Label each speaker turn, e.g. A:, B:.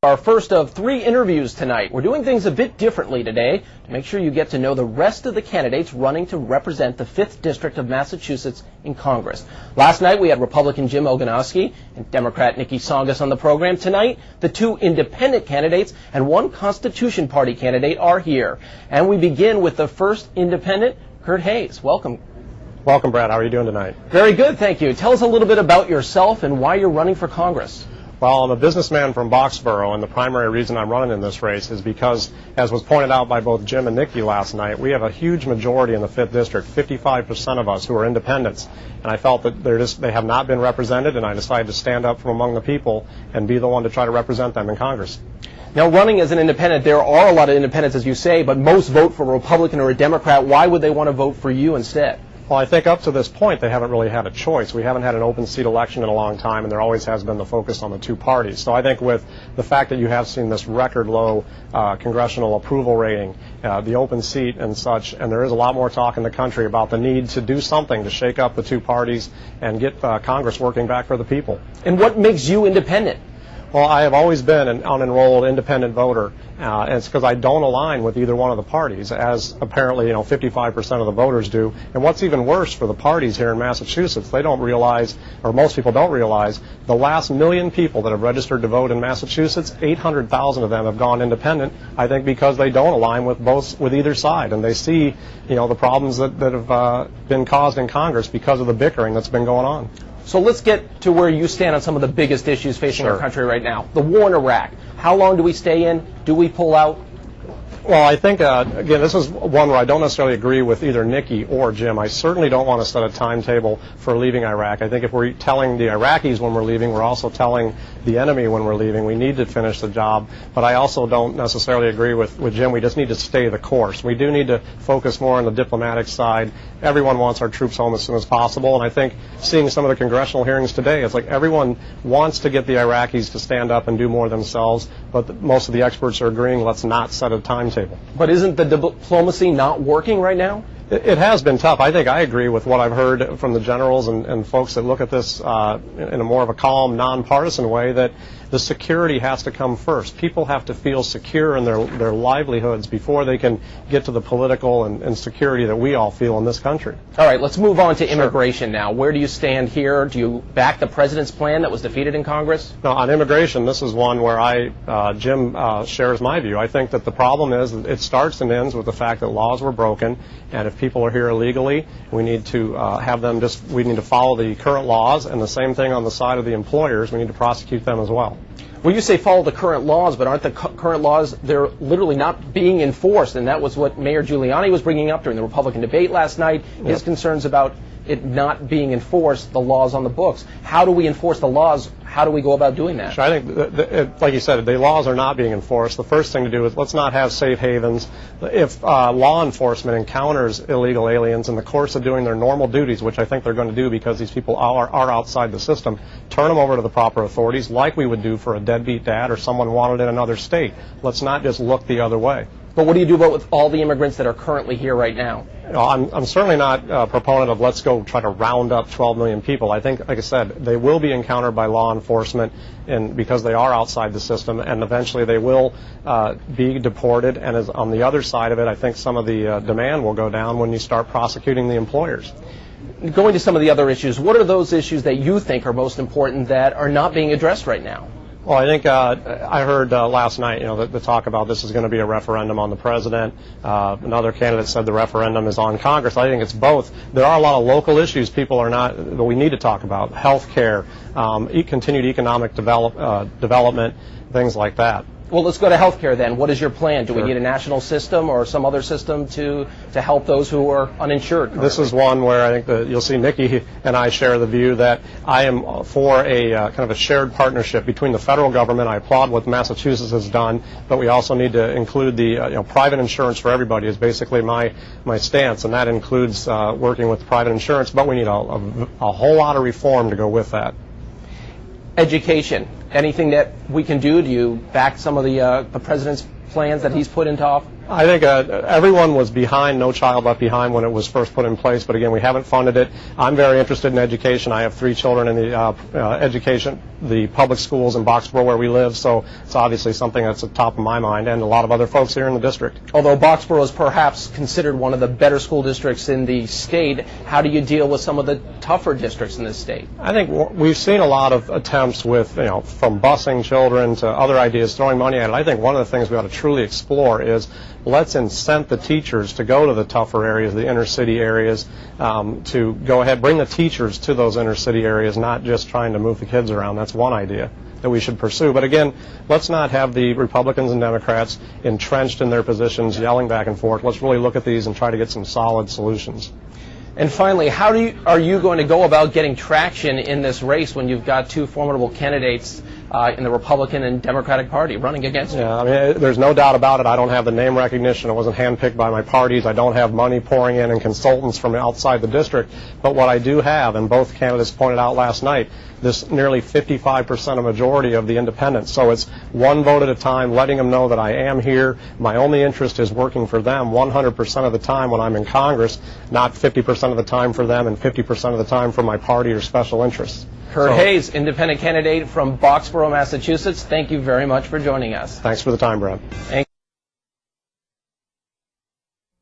A: Our first of 3 interviews tonight. We're doing things a bit differently today to make sure you get to know the rest of the candidates running to represent the 5th District of Massachusetts in Congress. Last night we had Republican Jim Oganowski and Democrat Nikki Tsongas on the program. Tonight, the 2 independent candidates and 1 Constitution Party candidate are here. And we begin with the first independent, Curt Hayes. Welcome.
B: Welcome, Brad. How are you doing tonight?
A: Very good, thank you. Tell us a little bit about yourself and why you're running for Congress.
B: Well, I'm a businessman from Boxborough, and the primary reason I'm running in this race is because, as was pointed out by both Jim and Nikki last night, we have a huge majority in the 5th District, 55% of us who are independents, and I felt that they have not been represented, and I decided to stand up from among the people and be the one to try to represent them in Congress.
A: Now, running as an independent, there are a lot of independents, as you say, but most vote for a Republican or a Democrat. Why would they want to vote for you instead?
B: Well, I think up to this point, they haven't really had a choice. We haven't had an open seat election in a long time, and there always has been the focus on the 2 parties. So I think with the fact that you have seen this record low congressional approval rating, the open seat and such, and there is a lot more talk in the country about the need to do something to shake up the 2 parties and get Congress working back for the people.
A: And what makes you independent?
B: Well, I have always been an unenrolled independent voter, and it's because I don't align with either one of the parties, as apparently 55% of the voters do. And what's even worse for the parties here in Massachusetts, they don't realize, or most people don't realize, the last 1 million people that have registered to vote in Massachusetts, 800,000 of them have gone independent, I think because they don't align with either side, and they see the problems that have been caused in Congress because of the bickering that's been going on.
A: So let's get to where you stand on some of the biggest issues facing
B: Sure.
A: our country right now. The war in Iraq. How long do we stay in? Do we pull out?
B: Well, I think, again, this is one where I don't necessarily agree with either Nikki or Jim. I certainly don't want to set a timetable for leaving Iraq. I think if we're telling the Iraqis when we're leaving, we're also telling the enemy when we're leaving. We need to finish the job. But I also don't necessarily agree with Jim. We just need to stay the course. We do need to focus more on the diplomatic side. Everyone wants our troops home as soon as possible. And I think seeing some of the congressional hearings today, it's like everyone wants to get the Iraqis to stand up and do more themselves. But most of the experts are agreeing, let's not set a timetable.
A: But isn't the diplomacy not working right now?
B: It has been tough. I think I agree with what I've heard from the generals and folks that look at this in a more of a calm, nonpartisan way, that the security has to come first. People have to feel secure in their livelihoods before they can get to the political and security that we all feel in this country.
A: All right, let's move on to immigration now. Where do you stand here? Do you back the president's plan that was defeated in Congress?
B: No, on immigration, this is one where Jim shares my view. I think that the problem is that it starts and ends with the fact that laws were broken, and if people are here illegally, we need to we need to follow the current laws, and the same thing on the side of the employers. We need to prosecute them as well.
A: Well, you say follow the current laws, but aren't the current laws, they're literally not being enforced, and that was what Mayor Giuliani was bringing up during the Republican debate last night, his concerns about it not being enforced, the laws on the books. How do we enforce the laws? How do we go about doing that?
B: Sure, I think, like you said, the laws are not being enforced. The first thing to do is let's not have safe havens. If law enforcement encounters illegal aliens in the course of doing their normal duties, which I think they're going to do because these people are outside the system, turn them over to the proper authorities like we would do for a deadbeat dad or someone wanted in another state. Let's not just look the other way.
A: But what do you do about with all the immigrants that are currently here right now?
B: I'm certainly not a proponent of let's go try to round up 12 million people. I think, like I said, they will be encountered by law enforcement because they are outside the system, and eventually they will be deported. And on the other side of it, I think some of the demand will go down when you start prosecuting the employers.
A: Going to some of the other issues, what are those issues that you think are most important that are not being addressed right now?
B: Well, I think I heard last night, the talk about this is going to be a referendum on the president. Another candidate said the referendum is on Congress. I think it's both. There are a lot of local issues that we need to talk about: health care, continued economic development, things like that.
A: Well, let's go to healthcare then. What is your plan? Do
B: Sure.
A: we need a national system or some other system to help those who are uninsured currently?
B: This is one where I think that you'll see Nikki and I share the view that I am for a kind of a shared partnership between the federal government. I applaud what Massachusetts has done, but we also need to include the private insurance for everybody is basically my stance, and that includes working with private insurance, but we need a whole lot of reform to go with that.
A: Education. Anything that we can do? Do you back some of the president's plans that he's put into
B: I think everyone was behind No Child Left Behind when it was first put in place, but again, we haven't funded it. I'm very interested in education. I have 3 children in the the public schools in Boxborough where we live, so it's obviously something that's at the top of my mind, and a lot of other folks here in the district.
A: Although Boxborough is perhaps considered one of the better school districts in the state, how do you deal with some of the tougher districts in the state?
B: I think we've seen a lot of attempts with, from busing children to other ideas, throwing money at it. I think one of the things we ought to truly explore is let's incent the teachers to go to the tougher areas, the inner city areas, to go ahead, bring the teachers to those inner city areas, not just trying to move the kids around. That's one idea that we should pursue. But again, let's not have the Republicans and Democrats entrenched in their positions, yelling back and forth. Let's really look at these and try to get some solid solutions.
A: And finally, how are you going to go about getting traction in this race when you've got 2 formidable candidates in the Republican and Democratic Party running against you?
B: Yeah, I mean, there's no doubt about it. I don't have the name recognition. It wasn't handpicked by my parties. I don't have money pouring in and consultants from outside the district. But what I do have, and both candidates pointed out last night, this nearly 55% a majority of the independents. So it's one vote at a time, letting them know that I am here. My only interest is working for them 100% of the time when I'm in Congress, not 50% of the time for them and 50% of the time for my party or special interests.
A: Kurt Hayes, independent candidate from Boxborough, Massachusetts, thank you very much for joining us.
B: Thanks for the time, Brad.